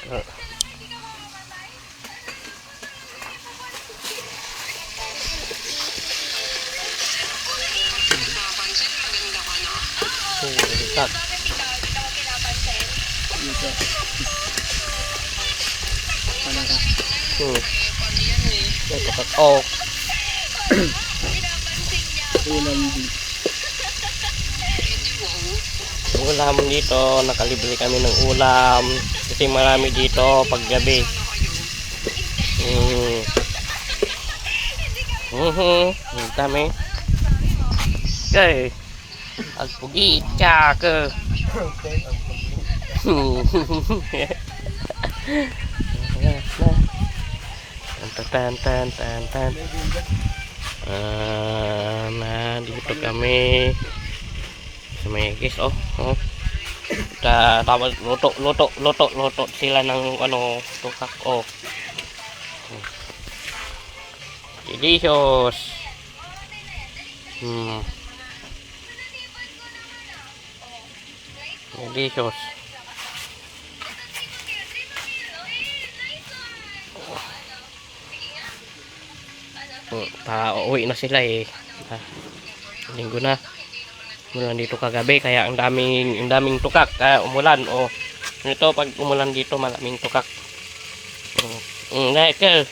Tak. Oh. Ulam dito, nakalibre kami ng ulam kasi marami dito paggabi. Dami. Okay. Agpugi ke. Tan. Nah, dito kami. Sumigis tapos luto sila ng ano tukak delicious. Delicious. Uwi na sila linggo na. Umulan dito kagabi kaya ang daming tukak kaya umulan nito pag umulan dito maraming tukak. Naik ke.